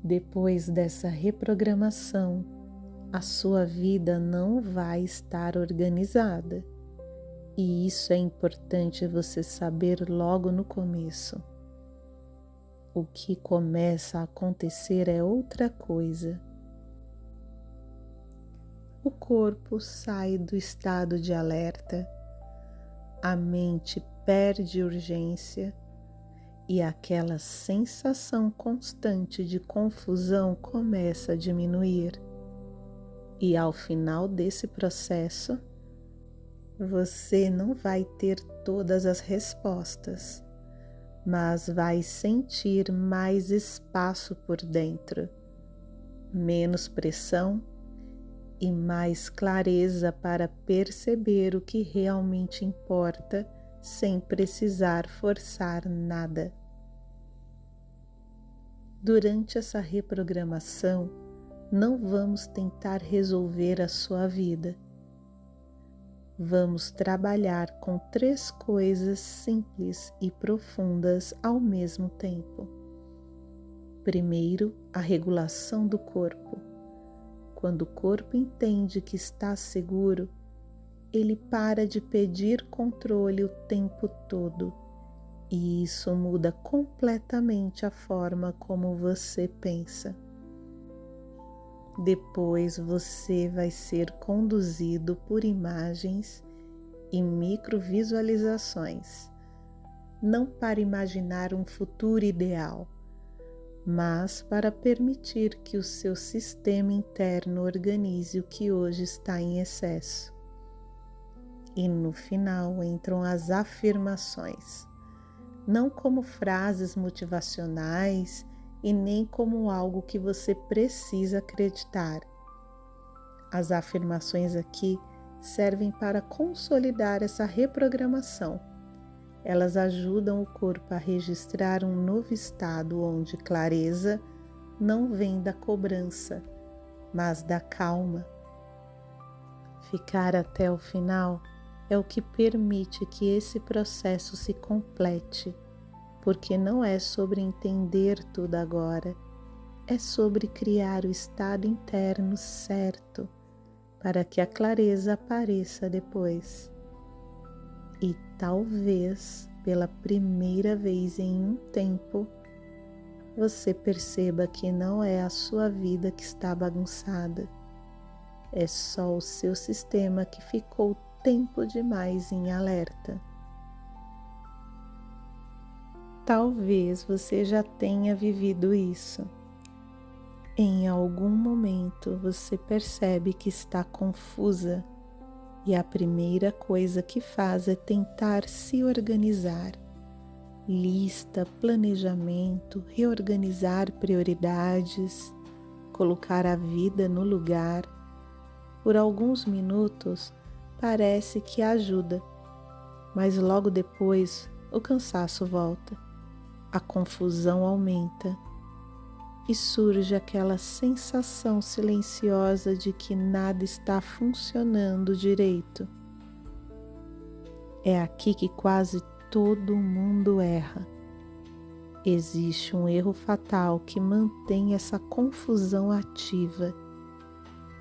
Depois dessa reprogramação, a sua vida não vai estar organizada. E isso é importante você saber logo no começo. O que começa a acontecer é outra coisa. O corpo sai do estado de alerta, a mente perde urgência e aquela sensação constante de confusão começa a diminuir. E ao final desse processo, você não vai ter todas as respostas, mas vai sentir mais espaço por dentro, menos pressão e mais clareza para perceber o que realmente importa sem precisar forçar nada. Durante essa reprogramação, não vamos tentar resolver a sua vida. Vamos trabalhar com 3 coisas simples e profundas ao mesmo tempo. Primeiro, a regulação do corpo. Quando o corpo entende que está seguro, ele para de pedir controle o tempo todo, e isso muda completamente a forma como você pensa. Depois você vai ser conduzido por imagens e microvisualizações, não para imaginar um futuro ideal, mas para permitir que o seu sistema interno organize o que hoje está em excesso. E no final entram as afirmações, não como frases motivacionais e nem como algo que você precisa acreditar. As afirmações aqui servem para consolidar essa reprogramação. Elas ajudam o corpo a registrar um novo estado onde clareza não vem da cobrança, mas da calma. Ficar até o final é o que permite que esse processo se complete, porque não é sobre entender tudo agora, é sobre criar o estado interno certo para que a clareza apareça depois. E talvez, pela primeira vez em um tempo, você perceba que não é a sua vida que está bagunçada, é só o seu sistema que ficou tempo demais em alerta. Talvez você já tenha vivido isso. Em algum momento você percebe que está confusa e a primeira coisa que faz é tentar se organizar. Lista, planejamento, reorganizar prioridades, colocar a vida no lugar. Por alguns minutos parece que ajuda, mas logo depois o cansaço volta, a confusão aumenta e surge aquela sensação silenciosa de que nada está funcionando direito. É aqui que quase todo mundo erra. Existe um erro fatal que mantém essa confusão ativa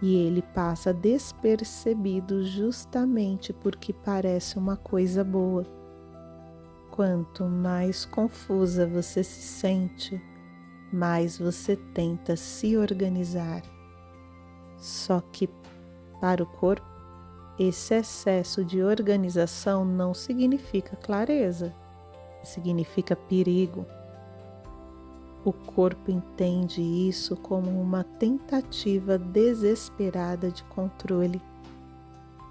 e ele passa despercebido justamente porque parece uma coisa boa. Quanto mais confusa você se sente, mais você tenta se organizar. Só que, para o corpo, esse excesso de organização não significa clareza, significa perigo. O corpo entende isso como uma tentativa desesperada de controle.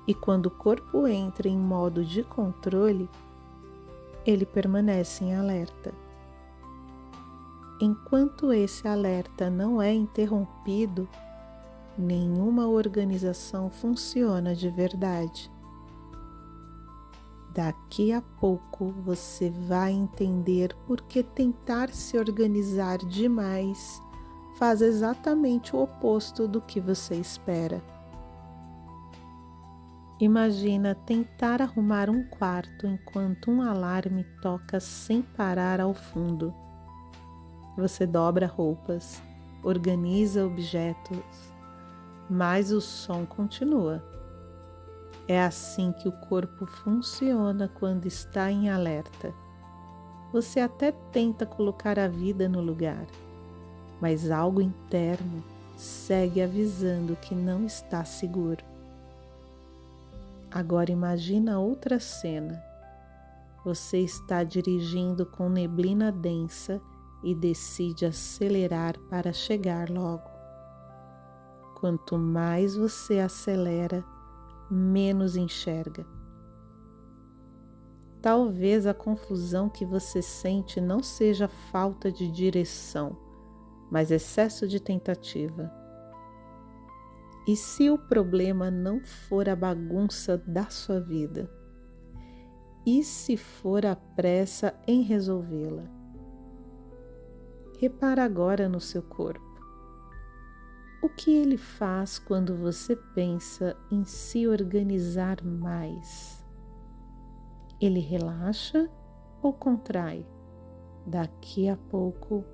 E quando o corpo entra em modo de controle, ele permanece em alerta. Enquanto esse alerta não é interrompido, nenhuma organização funciona de verdade. Daqui a pouco você vai entender por que tentar se organizar demais faz exatamente o oposto do que você espera. Imagina tentar arrumar um quarto enquanto um alarme toca sem parar ao fundo. Você dobra roupas, organiza objetos, mas o som continua. É assim que o corpo funciona quando está em alerta. Você até tenta colocar a vida no lugar, mas algo interno segue avisando que não está seguro. Agora imagina outra cena. Você está dirigindo com neblina densa e decide acelerar para chegar logo. Quanto mais você acelera, menos enxerga. Talvez a confusão que você sente não seja falta de direção, mas excesso de tentativa. E se o problema não for a bagunça da sua vida? E se for a pressa em resolvê-la? Repara agora no seu corpo. O que ele faz quando você pensa em se organizar mais? Ele relaxa ou contrai? Daqui a pouco,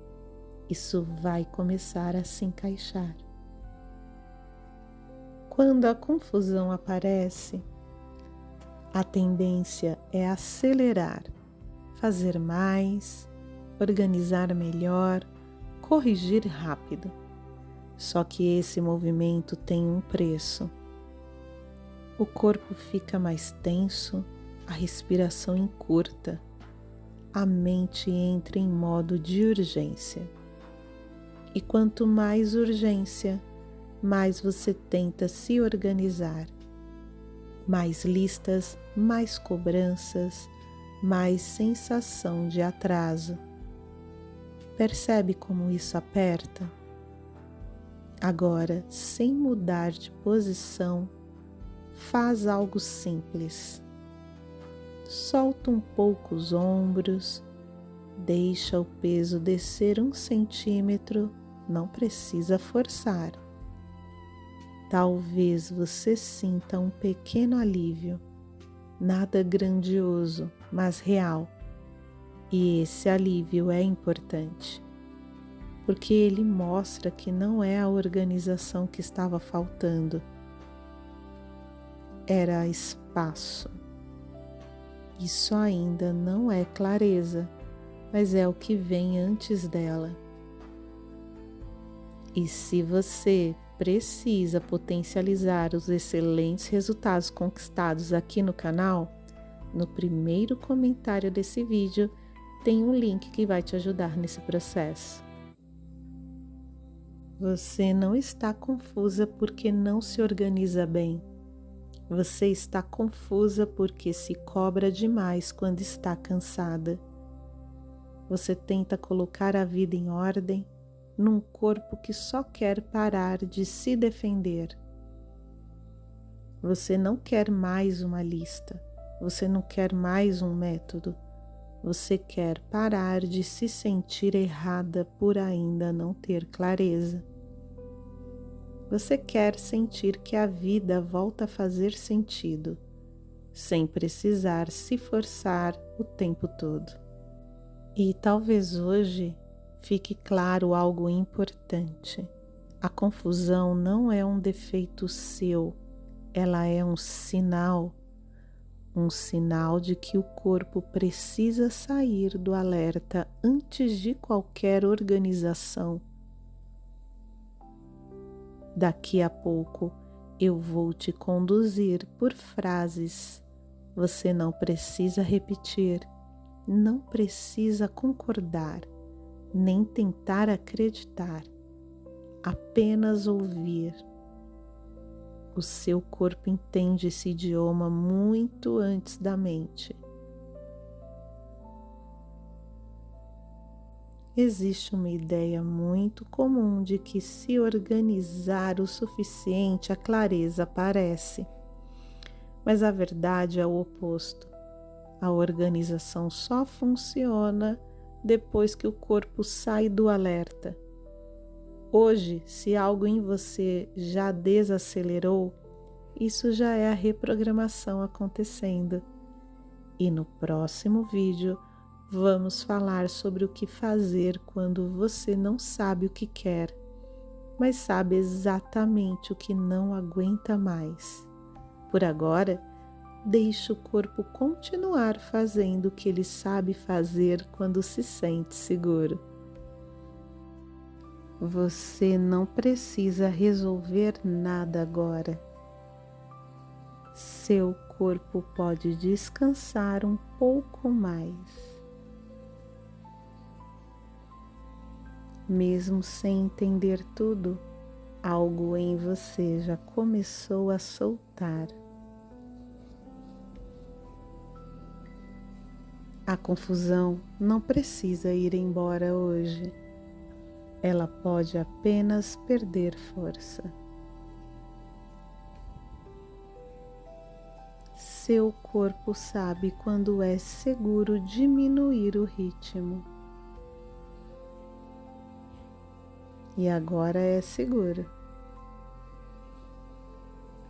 isso vai começar a se encaixar. Quando a confusão aparece, a tendência é acelerar, fazer mais, organizar melhor, corrigir rápido. Só que esse movimento tem um preço. O corpo fica mais tenso, a respiração encurta, a mente entra em modo de urgência. E quanto mais urgência, mais você tenta se organizar. Mais listas, mais cobranças, mais sensação de atraso. Percebe como isso aperta? Agora, sem mudar de posição, faz algo simples. Solta um pouco os ombros, deixa o peso descer 1 centímetro, não precisa forçar. Talvez você sinta um pequeno alívio, nada grandioso, mas real. E esse alívio é importante, porque ele mostra que não é a organização que estava faltando, era espaço. Isso ainda não é clareza, mas é o que vem antes dela. E se você precisa potencializar os excelentes resultados conquistados aqui no canal, no primeiro comentário desse vídeo tem um link que vai te ajudar nesse processo. Você não está confusa porque não se organiza bem. Você está confusa porque se cobra demais quando está cansada. Você tenta colocar a vida em ordem num corpo que só quer parar de se defender. Você não quer mais uma lista, você não quer mais um método, você quer parar de se sentir errada por ainda não ter clareza. Você quer sentir que a vida volta a fazer sentido, sem precisar se forçar o tempo todo. E talvez hoje fique claro algo importante. A confusão não é um defeito seu, ela é um sinal de que o corpo precisa sair do alerta antes de qualquer organização. Daqui a pouco eu vou te conduzir por frases. Você não precisa repetir, não precisa concordar, nem tentar acreditar, apenas ouvir. O seu corpo entende esse idioma muito antes da mente. Existe uma ideia muito comum de que se organizar o suficiente a clareza aparece, mas a verdade é o oposto. A organização só funciona depois que o corpo sai do alerta. Hoje, se algo em você já desacelerou, isso já é a reprogramação acontecendo. E no próximo vídeo, vamos falar sobre o que fazer quando você não sabe o que quer mas sabe exatamente o que não aguenta mais. Por agora, deixe o corpo continuar fazendo o que ele sabe fazer quando se sente seguro. Você não precisa resolver nada agora. Seu corpo pode descansar um pouco mais. Mesmo sem entender tudo, algo em você já começou a soltar. A confusão não precisa ir embora hoje. Ela pode apenas perder força. Seu corpo sabe quando é seguro diminuir o ritmo. E agora é seguro.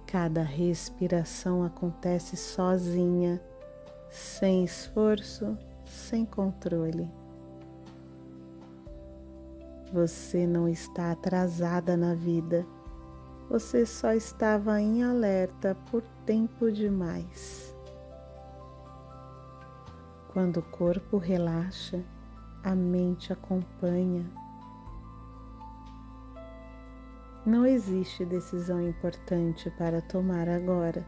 Cada respiração acontece sozinha, sem esforço, sem controle. Você não está atrasada na vida. Você só estava em alerta por tempo demais. Quando o corpo relaxa, a mente acompanha. Não existe decisão importante para tomar agora.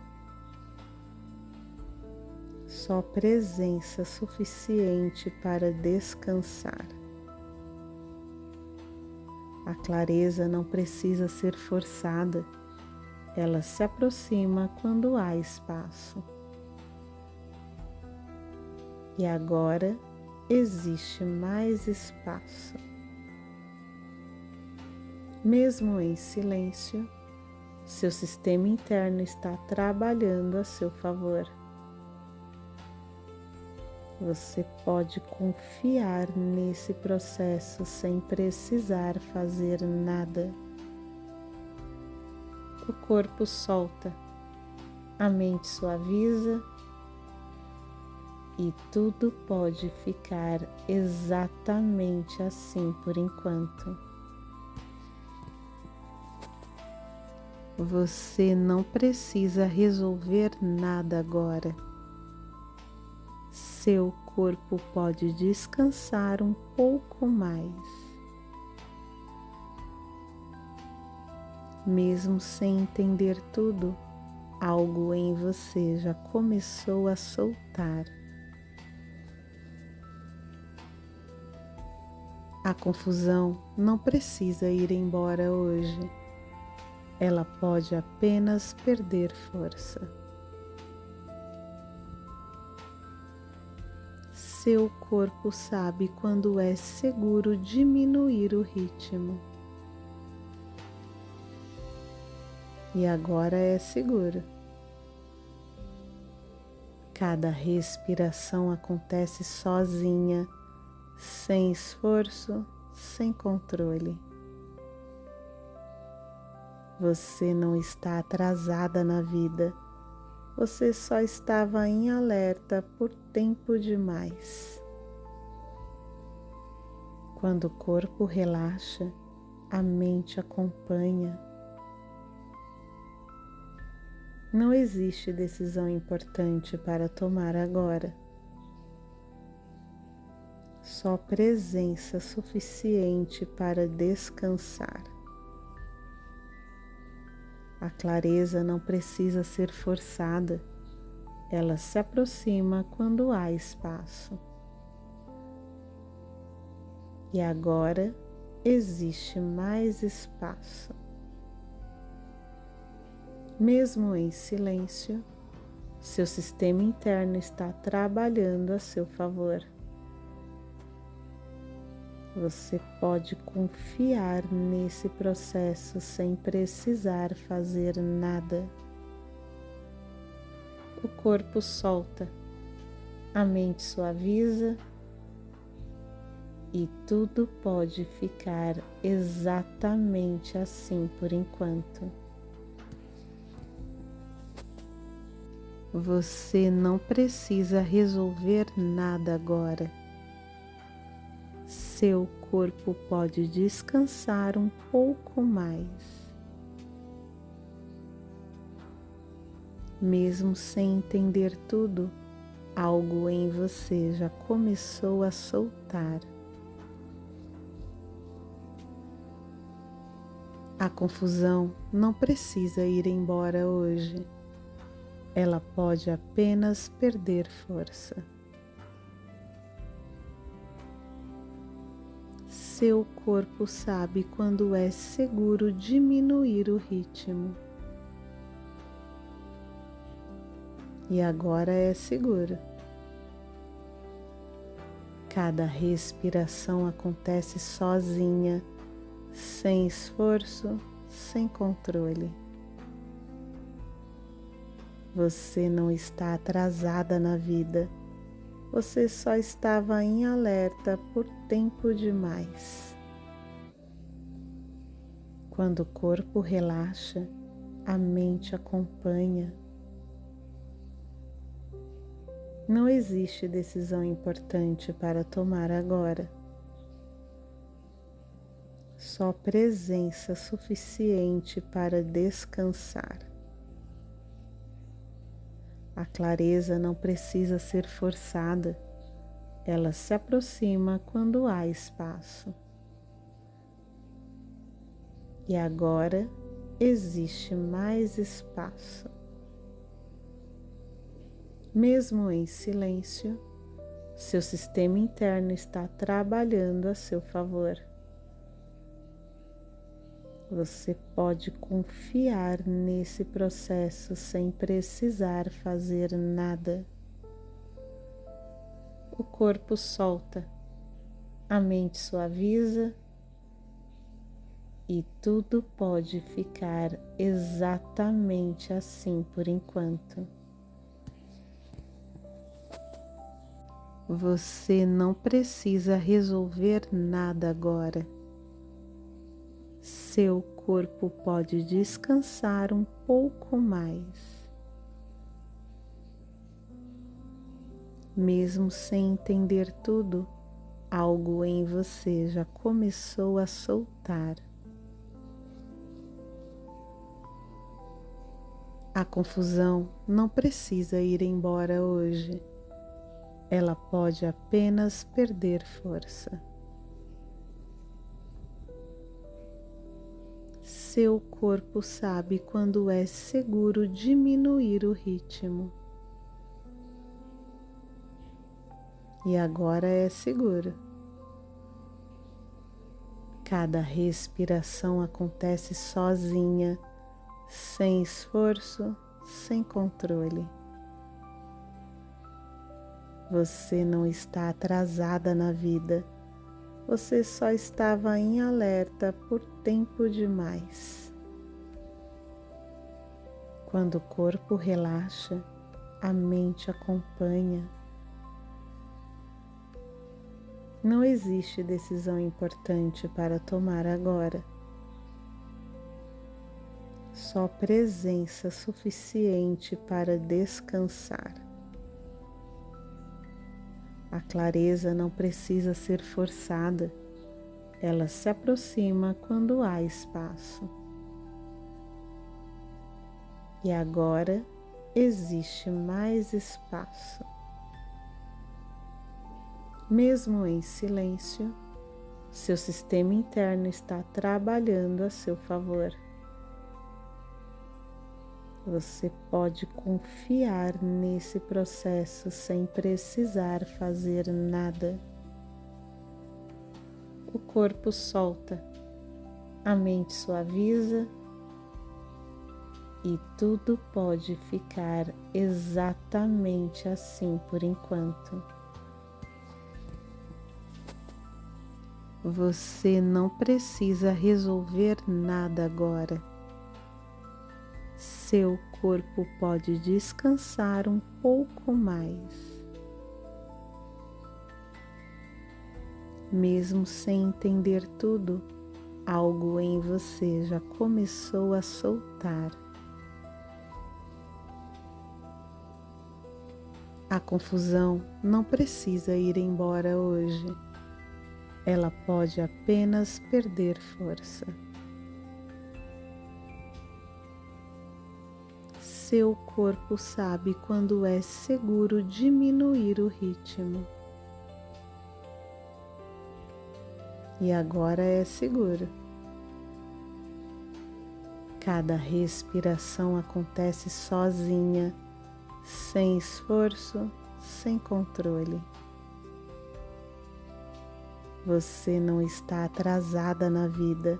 Só presença suficiente para descansar. A clareza não precisa ser forçada. Ela se aproxima quando há espaço. E agora existe mais espaço. Mesmo em silêncio, seu sistema interno está trabalhando a seu favor. Você pode confiar nesse processo sem precisar fazer nada. O corpo solta, a mente suaviza e tudo pode ficar exatamente assim por enquanto. Você não precisa resolver nada agora. Seu corpo pode descansar um pouco mais. Mesmo sem entender tudo, algo em você já começou a soltar. A confusão não precisa ir embora hoje. Ela pode apenas perder força. Seu corpo sabe quando é seguro diminuir o ritmo. E agora é seguro. Cada respiração acontece sozinha, sem esforço, sem controle. Você não está atrasada na vida. Você só estava em alerta por tempo demais. Quando o corpo relaxa, a mente acompanha. Não existe decisão importante para tomar agora. Só presença suficiente para descansar. A clareza não precisa ser forçada. Ela se aproxima quando há espaço. E agora existe mais espaço. Mesmo em silêncio, seu sistema interno está trabalhando a seu favor. Você pode confiar nesse processo sem precisar fazer nada. O corpo solta, a mente suaviza e tudo pode ficar exatamente assim por enquanto. Você não precisa resolver nada agora. Seu corpo pode descansar um pouco mais. Mesmo sem entender tudo, algo em você já começou a soltar. A confusão não precisa ir embora hoje. Ela pode apenas perder força. Seu corpo sabe quando é seguro diminuir o ritmo. E agora é seguro. Cada respiração acontece sozinha, sem esforço, sem controle. Você não está atrasada na vida. Você só estava em alerta por tempo demais. Quando o corpo relaxa, a mente acompanha. Não existe decisão importante para tomar agora. Só presença suficiente para descansar. A clareza não precisa ser forçada. Ela se aproxima quando há espaço. E agora existe mais espaço. Mesmo em silêncio, seu sistema interno está trabalhando a seu favor. Você pode confiar nesse processo sem precisar fazer nada. O corpo solta, a mente suaviza e tudo pode ficar exatamente assim por enquanto. Você não precisa resolver nada agora. Seu corpo pode descansar um pouco mais. Mesmo sem entender tudo, algo em você já começou a soltar. A confusão não precisa ir embora hoje. Ela pode apenas perder força. Seu corpo sabe quando é seguro diminuir o ritmo. E agora é seguro. Cada respiração acontece sozinha, sem esforço, sem controle. Você não está atrasada na vida. Você só estava em alerta por tempo demais. Quando o corpo relaxa, a mente acompanha. Não existe decisão importante para tomar agora. Só presença suficiente para descansar. A clareza não precisa ser forçada. Ela se aproxima quando há espaço. E agora existe mais espaço. Mesmo em silêncio, seu sistema interno está trabalhando a seu favor. Você pode confiar nesse processo sem precisar fazer nada. O corpo solta, a mente suaviza e tudo pode ficar exatamente assim por enquanto. Você não precisa resolver nada agora. Seu corpo pode descansar um pouco mais. Mesmo sem entender tudo, algo em você já começou a soltar. A confusão não precisa ir embora hoje. ela pode apenas perder força. Seu corpo sabe quando é seguro diminuir o ritmo. E agora é seguro. Cada respiração acontece sozinha, sem esforço, sem controle. Você não está atrasada na vida,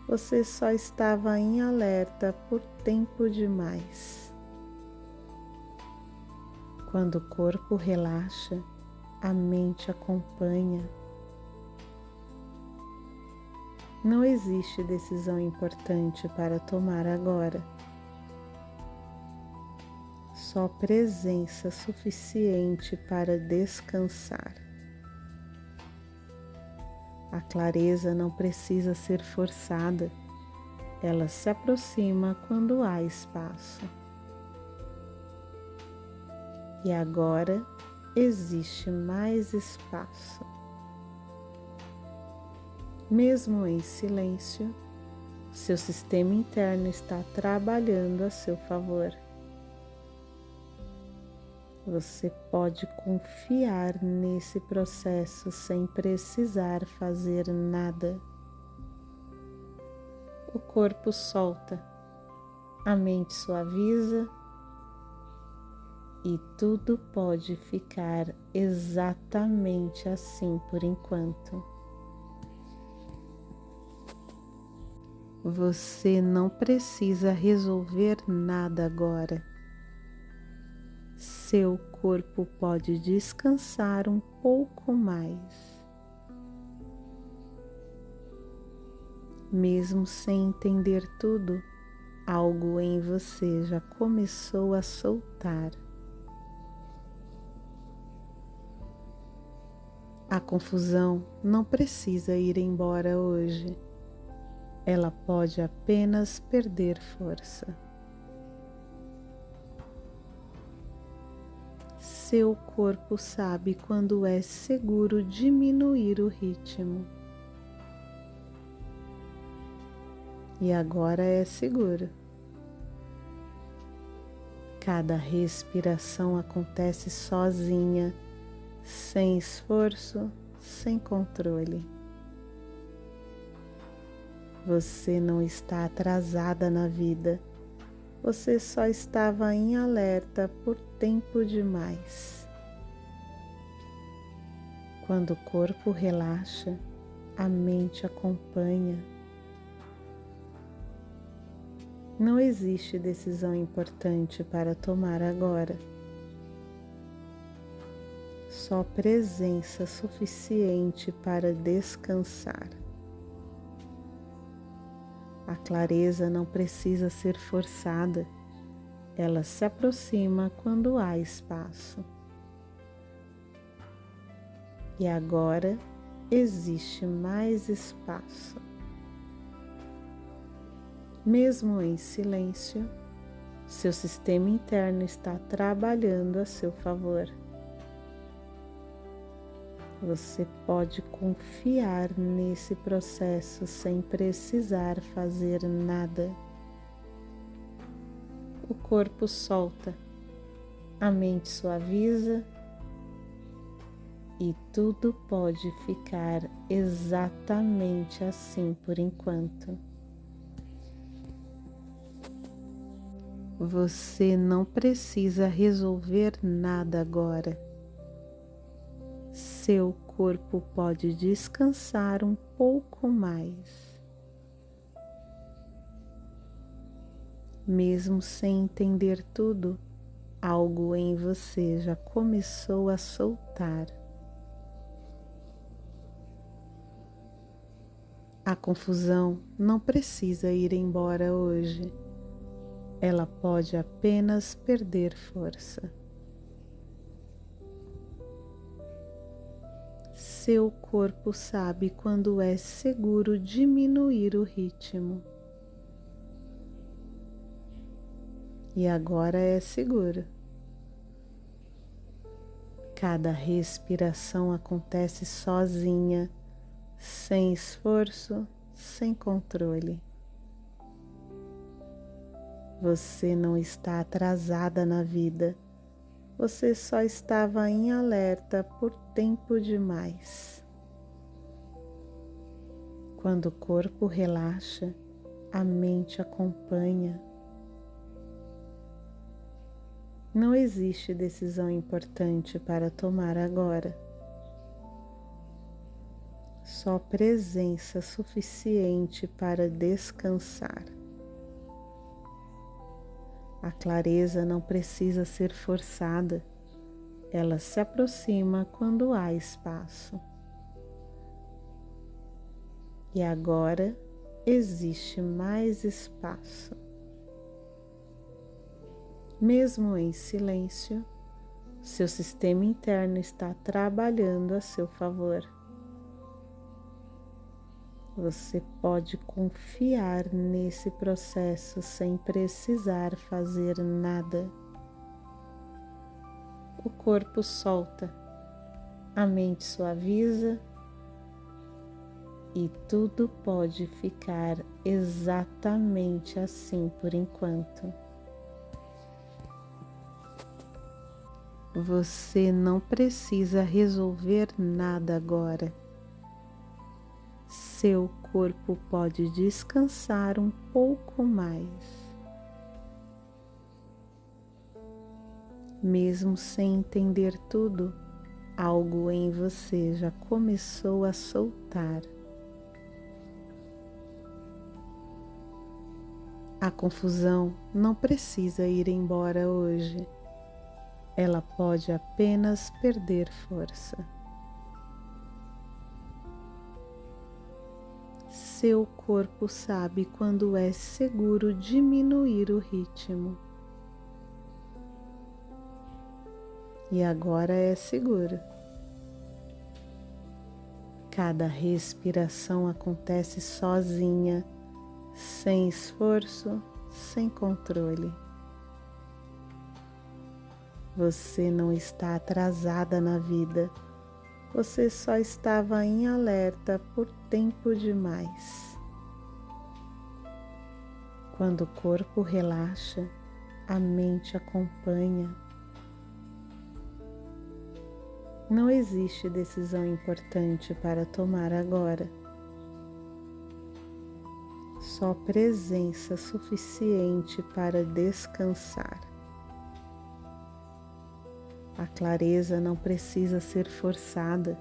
você só estava em alerta por tempo demais. Quando o corpo relaxa, a mente acompanha. Não existe decisão importante para tomar agora. Só presença suficiente para descansar. A clareza não precisa ser forçada, ela se aproxima quando há espaço. E agora existe mais espaço. Mesmo em silêncio, seu sistema interno está trabalhando a seu favor. Você pode confiar nesse processo sem precisar fazer nada. O corpo solta, a mente suaviza e tudo pode ficar exatamente assim por enquanto. Você não precisa resolver nada agora. Seu corpo pode descansar um pouco mais. Mesmo sem entender tudo, algo em você já começou a soltar. A confusão não precisa ir embora hoje. Ela pode apenas perder força. Seu corpo sabe quando é seguro diminuir o ritmo. E agora é seguro. Cada respiração acontece sozinha, sem esforço, sem controle. Você não está atrasada na vida, você só estava em alerta por tempo demais. Quando o corpo relaxa, a mente acompanha. Não existe decisão importante para tomar agora. Só presença suficiente para descansar. A clareza não precisa ser forçada, ela se aproxima quando há espaço. E agora existe mais espaço. Mesmo em silêncio, seu sistema interno está trabalhando a seu favor. Você pode confiar nesse processo sem precisar fazer nada. O corpo solta, a mente suaviza e tudo pode ficar exatamente assim por enquanto. Você não precisa resolver nada agora. Seu corpo pode descansar um pouco mais. Mesmo sem entender tudo, algo em você já começou a soltar. A confusão não precisa ir embora hoje. Ela pode apenas perder força. Seu corpo sabe quando é seguro diminuir o ritmo. E agora é seguro. Cada respiração acontece sozinha, sem esforço, sem controle. Você não está atrasada na vida, você só estava em alerta por tempo demais. Quando o corpo relaxa, a mente acompanha. Não existe decisão importante para tomar agora. Só presença suficiente para descansar. A clareza não precisa ser forçada, ela se aproxima quando há espaço. E agora existe mais espaço. Mesmo em silêncio, seu sistema interno está trabalhando a seu favor. Você pode confiar nesse processo sem precisar fazer nada. O corpo solta, a mente suaviza e tudo pode ficar exatamente assim por enquanto. Você não precisa resolver nada agora. Seu corpo pode descansar um pouco mais. Mesmo sem entender tudo, algo em você já começou a soltar. A confusão não precisa ir embora hoje. Ela pode apenas perder força. Seu corpo sabe quando é seguro diminuir o ritmo. E agora é seguro. Cada respiração acontece sozinha, sem esforço, sem controle. Você não está atrasada na vida, você só estava em alerta por tempo demais. Quando o corpo relaxa, a mente acompanha. Não existe decisão importante para tomar agora. Só presença suficiente para descansar. A clareza não precisa ser forçada,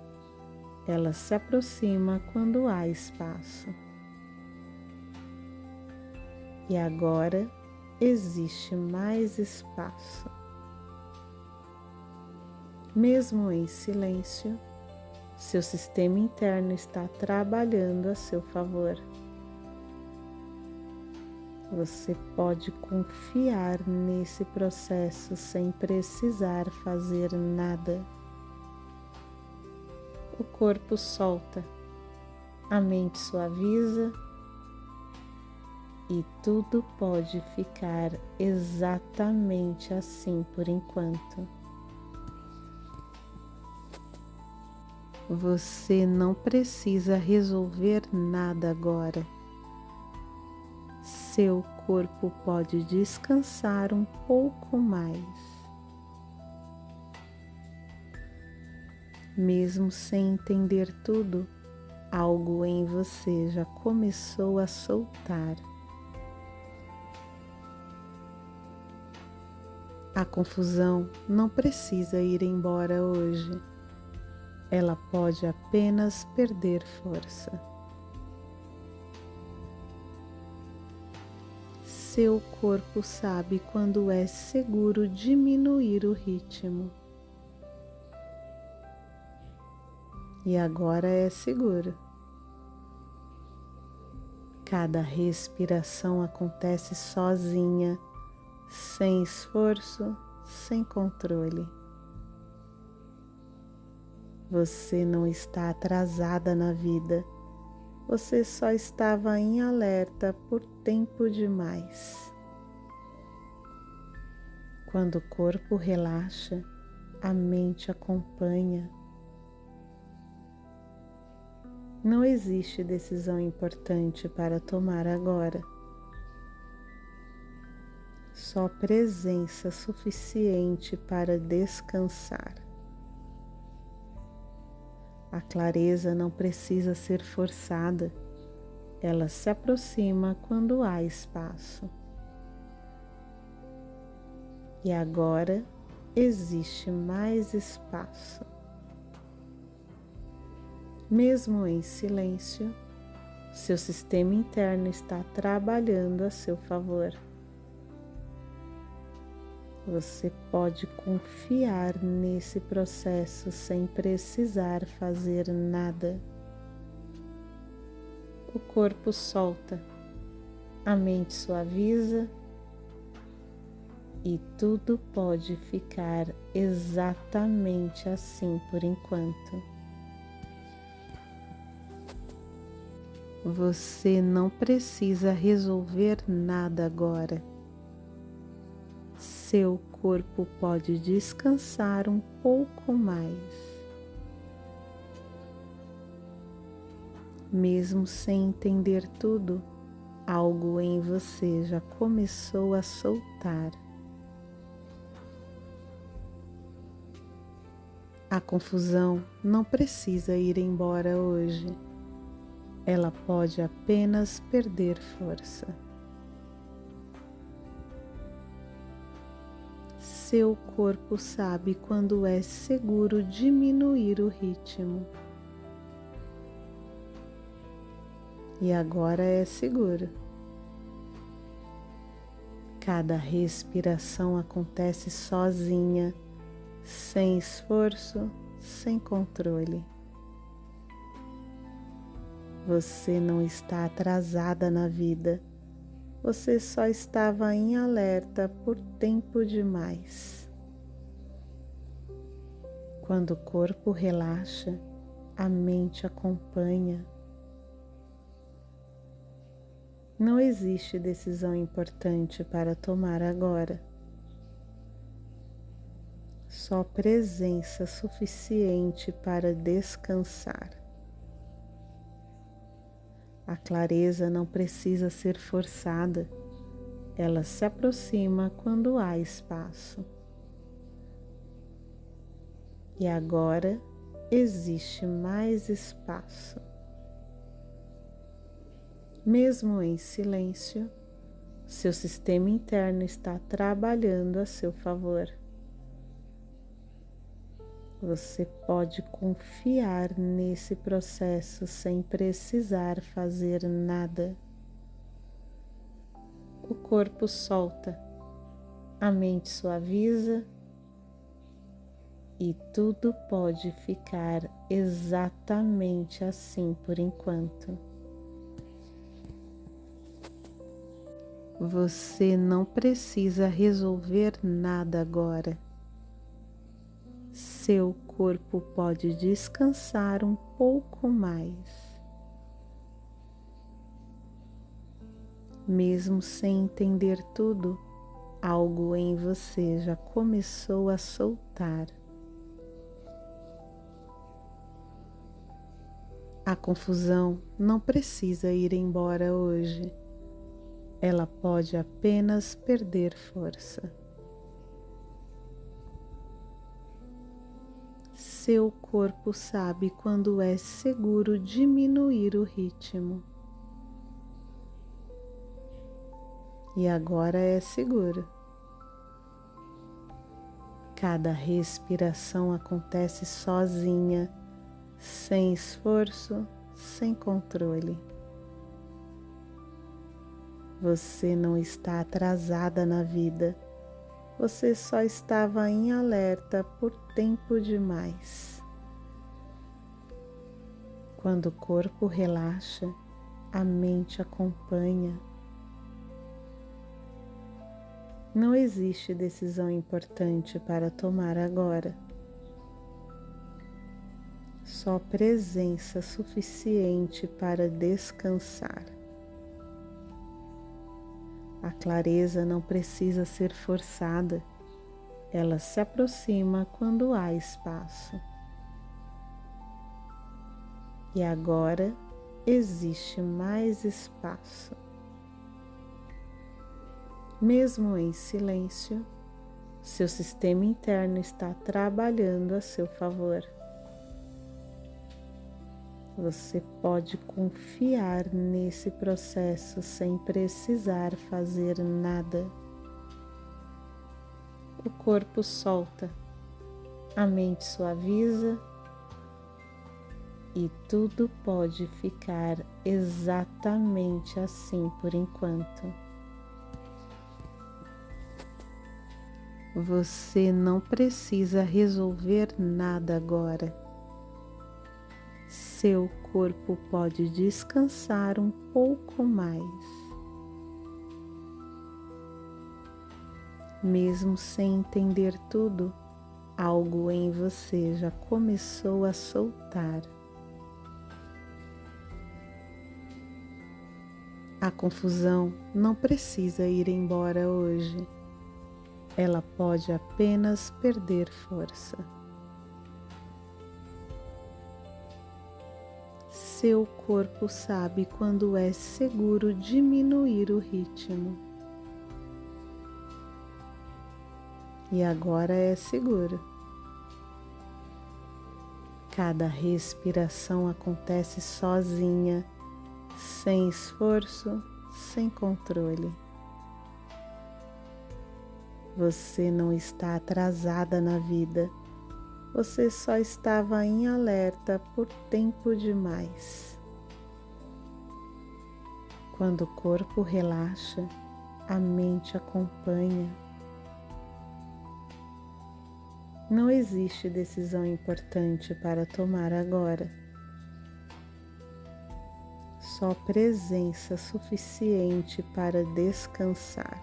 ela se aproxima quando há espaço. E agora existe mais espaço. Mesmo em silêncio, seu sistema interno está trabalhando a seu favor. Você pode confiar nesse processo sem precisar fazer nada. O corpo solta, a mente suaviza e tudo pode ficar exatamente assim por enquanto. Você não precisa resolver nada agora. Seu corpo pode descansar um pouco mais. Mesmo sem entender tudo, algo em você já começou a soltar. A confusão não precisa ir embora hoje. Ela pode apenas perder força. Seu corpo sabe quando é seguro diminuir o ritmo. E agora é seguro. Cada respiração acontece sozinha, sem esforço, sem controle. Você não está atrasada na vida, você só estava em alerta por tempo demais. Quando o corpo relaxa, a mente acompanha. Não existe decisão importante para tomar agora. Só presença suficiente para descansar. A clareza não precisa ser forçada, ela se aproxima quando há espaço. E agora existe mais espaço. Mesmo em silêncio, seu sistema interno está trabalhando a seu favor. Você pode confiar nesse processo sem precisar fazer nada. O corpo solta, a mente suaviza e tudo pode ficar exatamente assim por enquanto. Você não precisa resolver nada agora. Seu corpo pode descansar um pouco mais. Mesmo sem entender tudo, algo em você já começou a soltar. A confusão não precisa ir embora hoje. Ela pode apenas perder força. Seu corpo sabe quando é seguro diminuir o ritmo. E agora é seguro. Cada respiração acontece sozinha, sem esforço, sem controle. Você não está atrasada na vida. Você só estava em alerta por tempo demais. Quando o corpo relaxa, a mente acompanha. Não existe decisão importante para tomar agora. Só presença suficiente para descansar. A clareza não precisa ser forçada, ela se aproxima quando há espaço. E agora existe mais espaço. Mesmo em silêncio, seu sistema interno está trabalhando a seu favor. Você pode confiar nesse processo sem precisar fazer nada. O corpo solta, a mente suaviza e tudo pode ficar exatamente assim por enquanto. Você não precisa resolver nada agora. Seu corpo pode descansar um pouco mais. Mesmo sem entender tudo, algo em você já começou a soltar. A confusão não precisa ir embora hoje. Ela pode apenas perder força. Seu corpo sabe quando é seguro diminuir o ritmo. E agora é seguro. Cada respiração acontece sozinha, sem esforço, sem controle. Você não está atrasada na vida. Você só estava em alerta por tempo demais. Quando o corpo relaxa, a mente acompanha. Não existe decisão importante para tomar agora. Só presença suficiente para descansar. A clareza não precisa ser forçada, ela se aproxima quando há espaço. E agora existe mais espaço. Mesmo em silêncio, seu sistema interno está trabalhando a seu favor. Você pode confiar nesse processo sem precisar fazer nada. O corpo solta, a mente suaviza e tudo pode ficar exatamente assim por enquanto. Você não precisa resolver nada agora. Seu corpo pode descansar um pouco mais. Mesmo sem entender tudo, algo em você já começou a soltar. A confusão não precisa ir embora hoje. Ela pode apenas perder força. Seu corpo sabe quando é seguro diminuir o ritmo. E agora é seguro. Cada respiração acontece sozinha, sem esforço, sem controle. Você não está atrasada na vida. Você só estava em alerta por tempo demais. Quando o corpo relaxa, a mente acompanha. Não existe decisão importante para tomar agora. Só presença suficiente para descansar.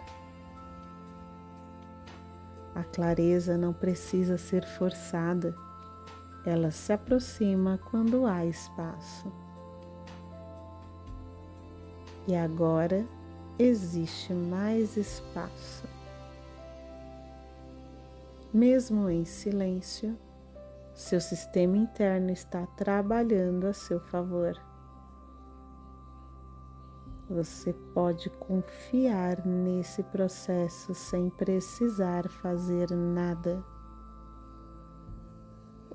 A clareza não precisa ser forçada, ela se aproxima quando há espaço. E agora existe mais espaço. Mesmo em silêncio, seu sistema interno está trabalhando a seu favor. Você pode confiar nesse processo sem precisar fazer nada.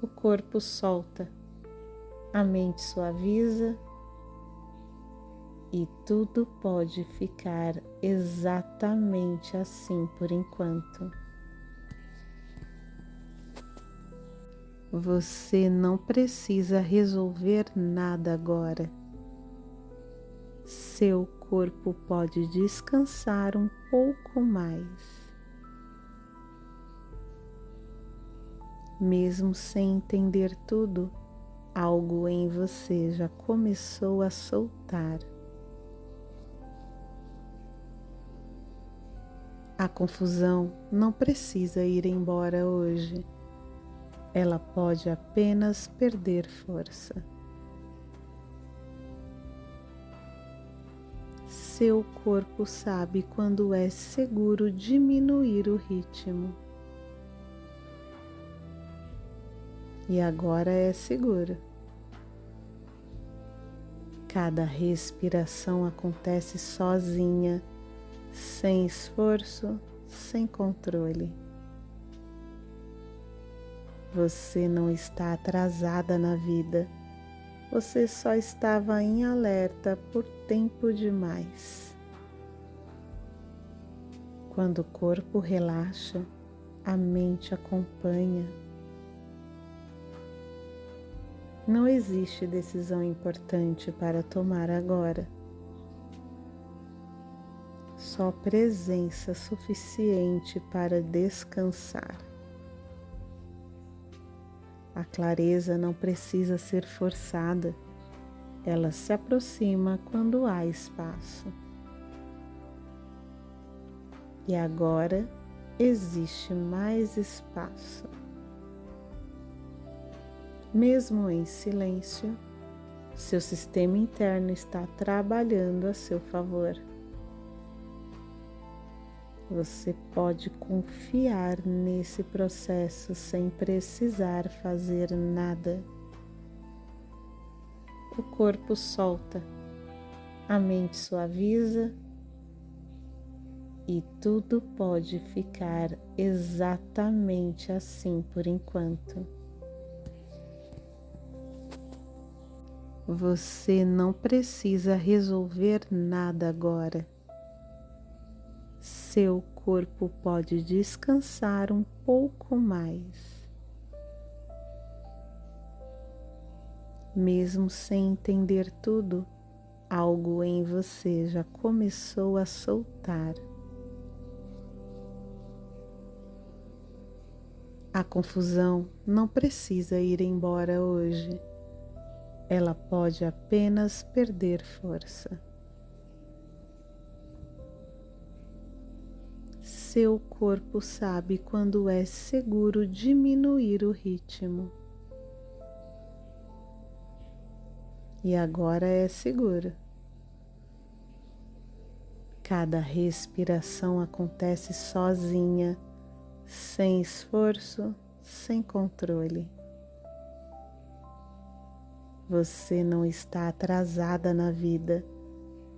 O corpo solta, a mente suaviza e tudo pode ficar exatamente assim por enquanto. Você não precisa resolver nada agora. Seu corpo pode descansar um pouco mais. Mesmo sem entender tudo, algo em você já começou a soltar. A confusão não precisa ir embora hoje. Ela pode apenas perder força. Seu corpo sabe quando é seguro diminuir o ritmo. E agora é seguro. Cada respiração acontece sozinha, sem esforço, sem controle. Você não está atrasada na vida. Você só estava em alerta por tempo demais. Quando o corpo relaxa, a mente acompanha. Não existe decisão importante para tomar agora. Só presença suficiente para descansar. A clareza não precisa ser forçada, ela se aproxima quando há espaço. E agora existe mais espaço. Mesmo em silêncio, seu sistema interno está trabalhando a seu favor. Você pode confiar nesse processo sem precisar fazer nada. O corpo solta, a mente suaviza e tudo pode ficar exatamente assim por enquanto. Você não precisa resolver nada agora. Seu corpo pode descansar um pouco mais. Mesmo sem entender tudo, algo em você já começou a soltar. A confusão não precisa ir embora hoje. Ela pode apenas perder força. Seu corpo sabe quando é seguro diminuir o ritmo. E agora é seguro. Cada respiração acontece sozinha, sem esforço, sem controle. Você não está atrasada na vida,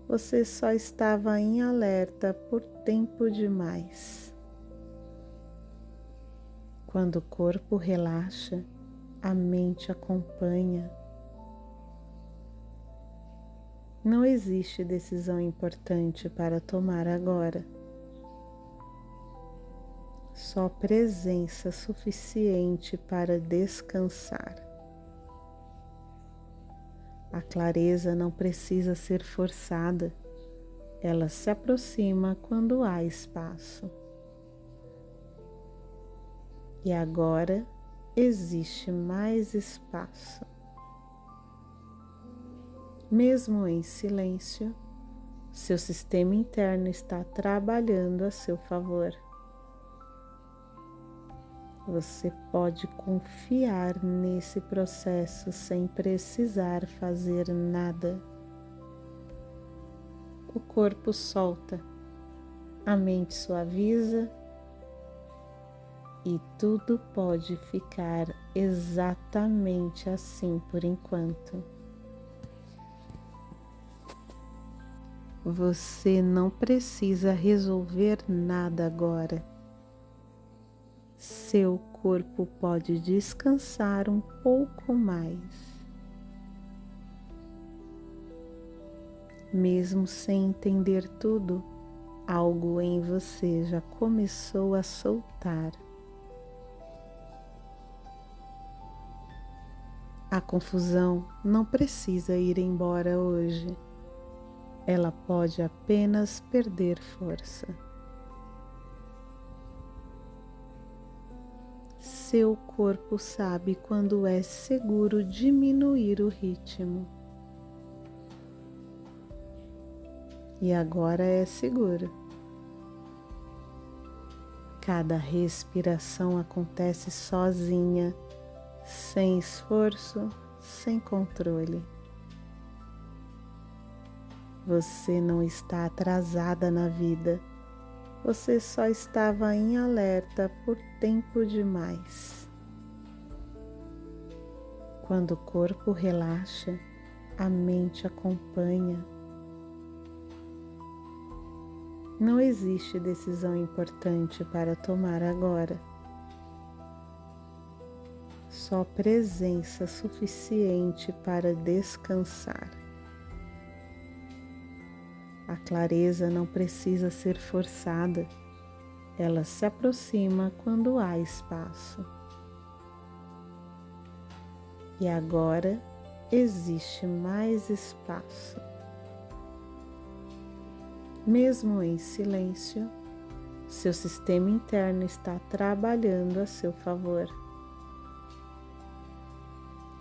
você só estava em alerta por tempo demais. Quando o corpo relaxa, a mente acompanha. Não existe decisão importante para tomar agora. Só presença suficiente para descansar. A clareza não precisa ser forçada, ela se aproxima quando há espaço. E agora existe mais espaço. Mesmo em silêncio, seu sistema interno está trabalhando a seu favor. Você pode confiar nesse processo sem precisar fazer nada. O corpo solta, a mente suaviza e tudo pode ficar exatamente assim por enquanto. Você não precisa resolver nada agora. Seu corpo pode descansar um pouco mais. Mesmo sem entender tudo, algo em você já começou a soltar. A confusão não precisa ir embora hoje. Ela pode apenas perder força. Seu corpo sabe quando é seguro diminuir o ritmo. E agora é seguro. Cada respiração acontece sozinha, sem esforço, sem controle. Você não está atrasada na vida. Você só estava em alerta por tempo demais. Quando o corpo relaxa, a mente acompanha. Não existe decisão importante para tomar agora. Só presença suficiente para descansar. A clareza não precisa ser forçada, ela se aproxima quando há espaço. E agora existe mais espaço. Mesmo em silêncio, seu sistema interno está trabalhando a seu favor.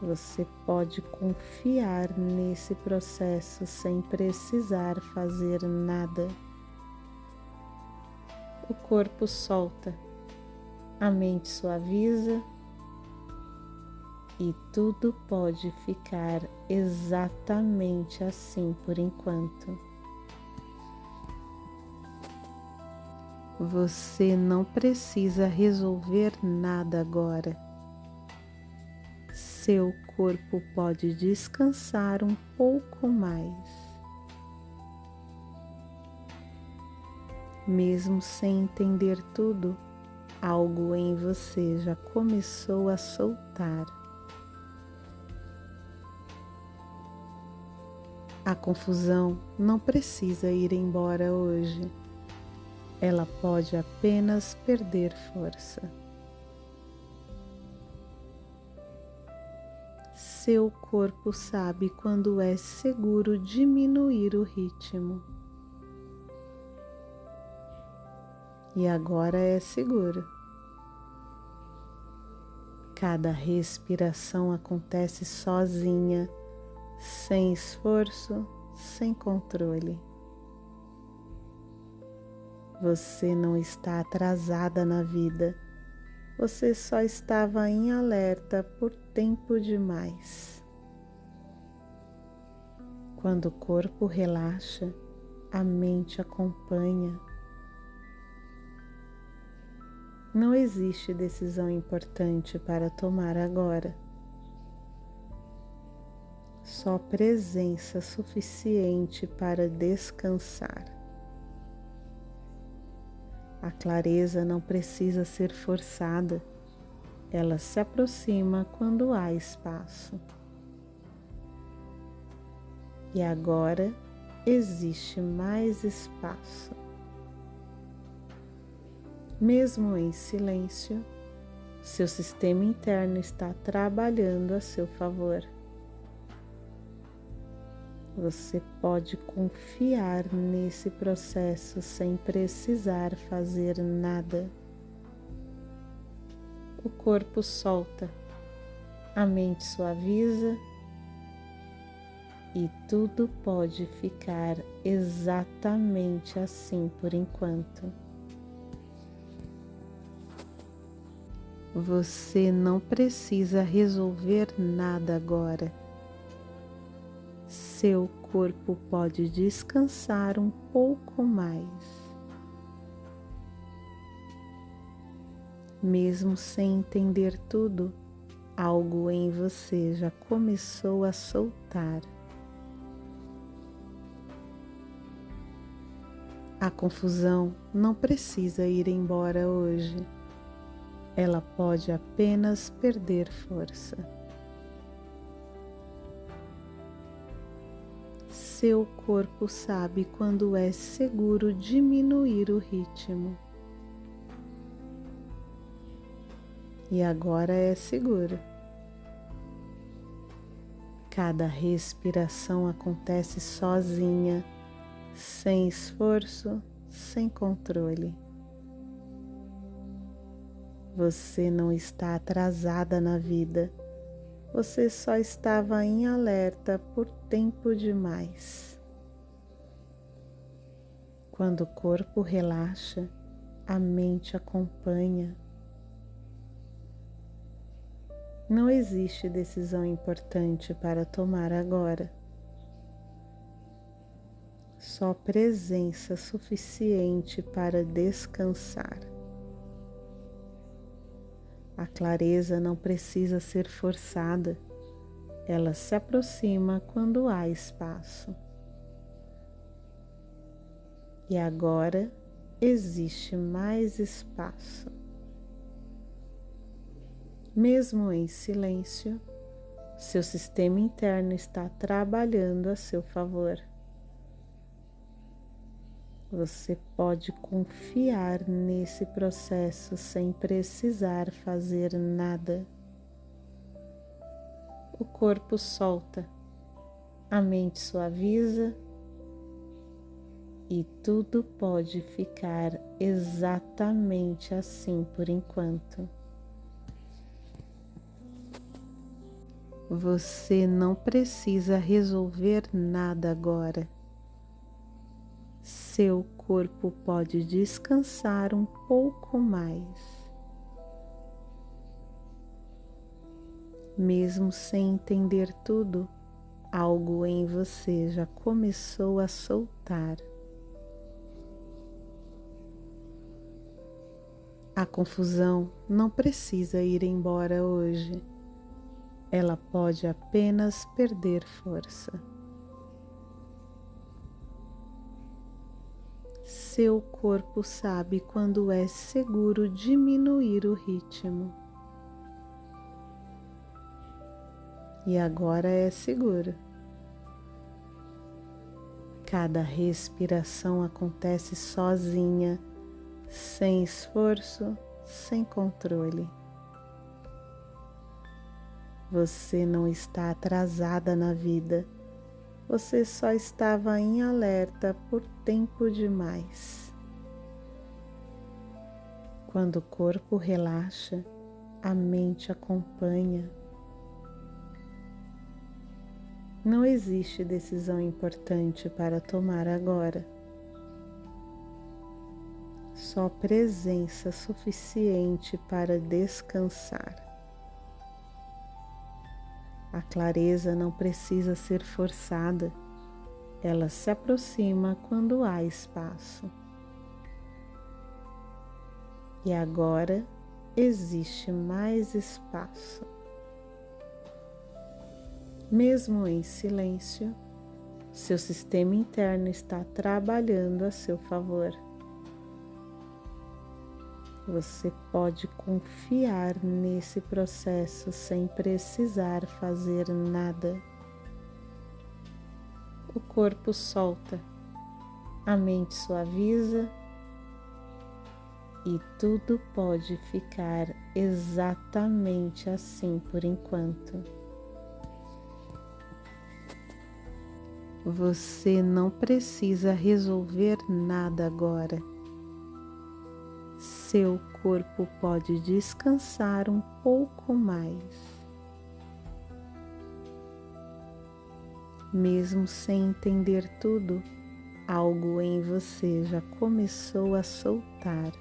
Você pode confiar nesse processo sem precisar fazer nada. O corpo solta, a mente suaviza e tudo pode ficar exatamente assim por enquanto. Você não precisa resolver nada agora. Seu corpo pode descansar um pouco mais. Mesmo sem entender tudo, algo em você já começou a soltar. A confusão não precisa ir embora hoje. Ela pode apenas perder força. Seu corpo sabe quando é seguro diminuir o ritmo. E agora é seguro. Cada respiração acontece sozinha, sem esforço, sem controle. Você não está atrasada na vida. Você só estava em alerta por tempo demais. Quando o corpo relaxa, a mente acompanha. Não existe decisão importante para tomar agora. Só presença suficiente para descansar. A clareza não precisa ser forçada. Ela se aproxima quando há espaço. E agora existe mais espaço. Mesmo em silêncio, seu sistema interno está trabalhando a seu favor. Você pode confiar nesse processo sem precisar fazer nada. O corpo solta, a mente suaviza e tudo pode ficar exatamente assim por enquanto. Você não precisa resolver nada agora. Seu corpo pode descansar um pouco mais. Mesmo sem entender tudo, algo em você já começou a soltar. A confusão não precisa ir embora hoje. Ela pode apenas perder força. Seu corpo sabe quando é seguro diminuir o ritmo. E agora é seguro. Cada respiração acontece sozinha, sem esforço, sem controle. Você não está atrasada na vida. Você só estava em alerta por tempo demais. Quando o corpo relaxa, a mente acompanha. Não existe decisão importante para tomar agora. Só presença suficiente para descansar. A clareza não precisa ser forçada. Ela se aproxima quando há espaço. E agora existe mais espaço. Mesmo em silêncio, seu sistema interno está trabalhando a seu favor. Você pode confiar nesse processo sem precisar fazer nada. O corpo solta, a mente suaviza e tudo pode ficar exatamente assim por enquanto. Você não precisa resolver nada agora. Seu corpo pode descansar um pouco mais. Mesmo sem entender tudo, algo em você já começou a soltar. A confusão não precisa ir embora hoje. ela pode apenas perder força. Seu corpo sabe quando é seguro diminuir o ritmo. E agora é seguro. Cada respiração acontece sozinha, sem esforço, sem controle. Você não está atrasada na vida, você só estava em alerta por tempo demais. Quando o corpo relaxa, a mente acompanha. Não existe decisão importante para tomar agora. Só presença suficiente para descansar. A clareza não precisa ser forçada, ela se aproxima quando há espaço. E agora existe mais espaço. Mesmo em silêncio, seu sistema interno está trabalhando a seu favor. Você pode confiar nesse processo sem precisar fazer nada. O corpo solta, a mente suaviza e tudo pode ficar exatamente assim por enquanto. Você não precisa resolver nada agora. Seu corpo pode descansar um pouco mais. Mesmo sem entender tudo, algo em você já começou a soltar.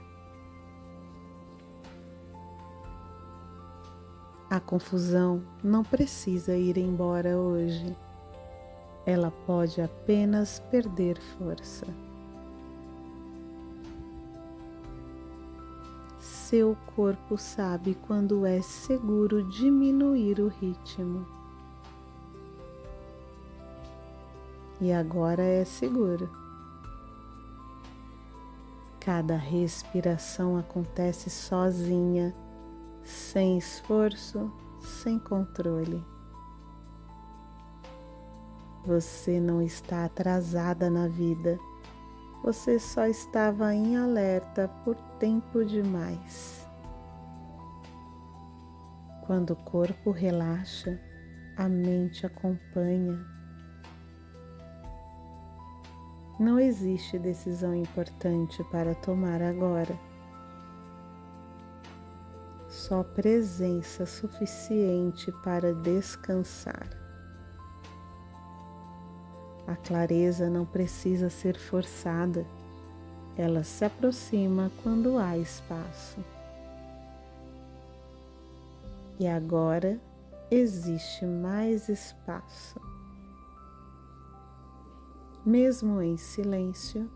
A confusão não precisa ir embora hoje. Ela pode apenas perder força. Seu corpo sabe quando é seguro diminuir o ritmo. E agora é seguro. Cada respiração acontece sozinha, sem esforço, sem controle. Você não está atrasada na vida. Você só estava em alerta por tempo demais. Quando o corpo relaxa, a mente acompanha. Não existe decisão importante para tomar agora. Só presença suficiente para descansar. A clareza não precisa ser forçada, ela se aproxima quando há espaço. E agora existe mais espaço. Mesmo em silêncio,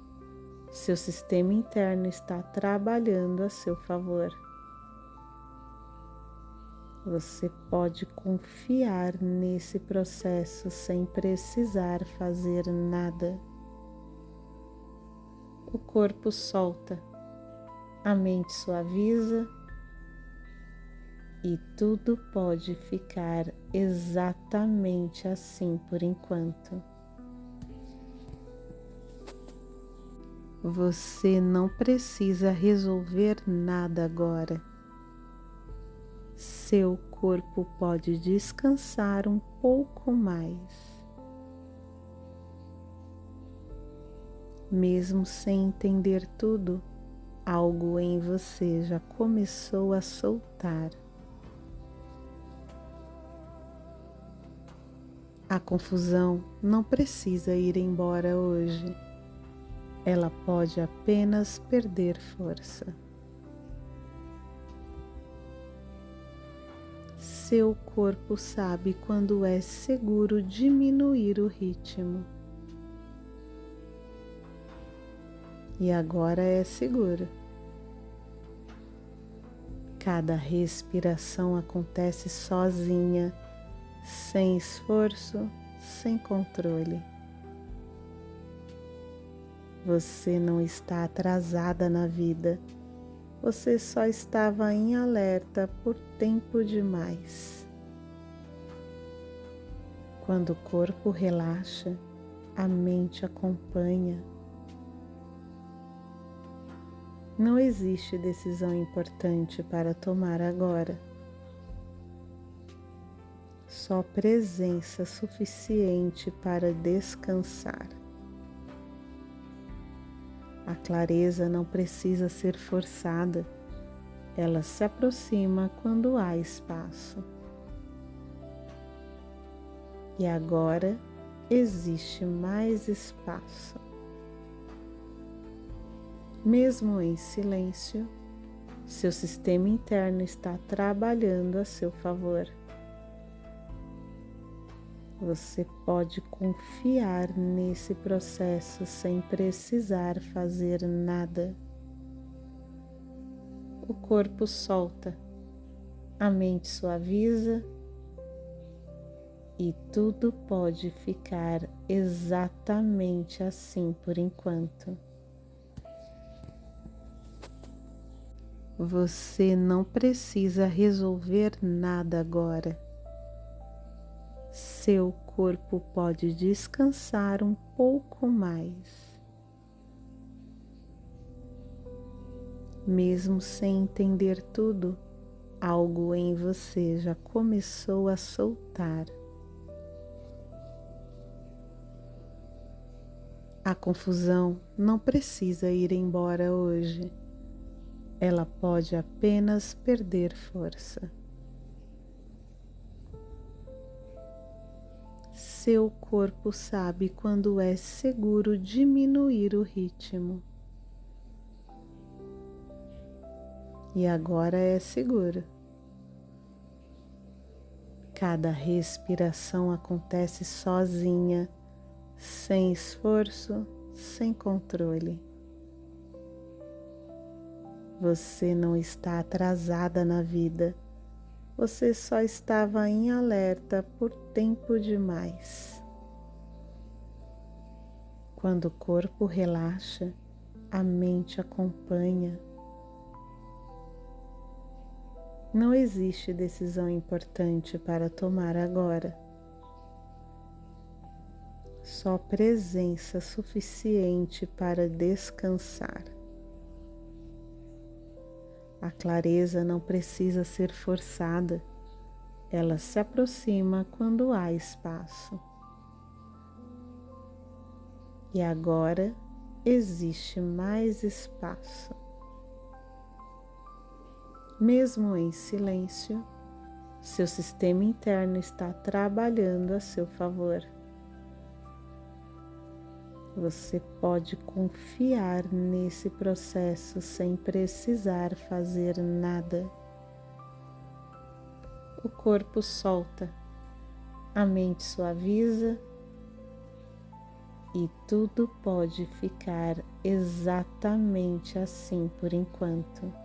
seu sistema interno está trabalhando a seu favor. Você pode confiar nesse processo sem precisar fazer nada. O corpo solta, a mente suaviza e tudo pode ficar exatamente assim por enquanto. Você não precisa resolver nada agora. Seu corpo pode descansar um pouco mais. Mesmo sem entender tudo, algo em você já começou a soltar. A confusão não precisa ir embora hoje. Ela pode apenas perder força. Seu corpo sabe quando é seguro diminuir o ritmo. E agora é seguro. Cada respiração acontece sozinha, sem esforço, sem controle. Você não está atrasada na vida, você só estava em alerta por tempo demais. Quando o corpo relaxa, a mente acompanha. Não existe decisão importante para tomar agora. Só presença suficiente para descansar. A clareza não precisa ser forçada, ela se aproxima quando há espaço. E agora existe mais espaço. Mesmo em silêncio, seu sistema interno está trabalhando a seu favor. Você pode confiar nesse processo sem precisar fazer nada. O corpo solta, a mente suaviza e tudo pode ficar exatamente assim por enquanto. Você não precisa resolver nada agora. Seu corpo pode descansar um pouco mais. Mesmo sem entender tudo, algo em você já começou a soltar. A confusão não precisa ir embora hoje. Ela pode apenas perder força. Seu corpo sabe quando é seguro diminuir o ritmo. E agora é seguro. Cada respiração acontece sozinha, sem esforço, sem controle. Você não está atrasada na vida. Você só estava em alerta por tempo demais. Quando o corpo relaxa, a mente acompanha. Não existe decisão importante para tomar agora. Só presença suficiente para descansar. A clareza não precisa ser forçada, ela se aproxima quando há espaço. E agora existe mais espaço. Mesmo em silêncio, seu sistema interno está trabalhando a seu favor. Você pode confiar nesse processo sem precisar fazer nada. O corpo solta, a mente suaviza e tudo pode ficar exatamente assim por enquanto.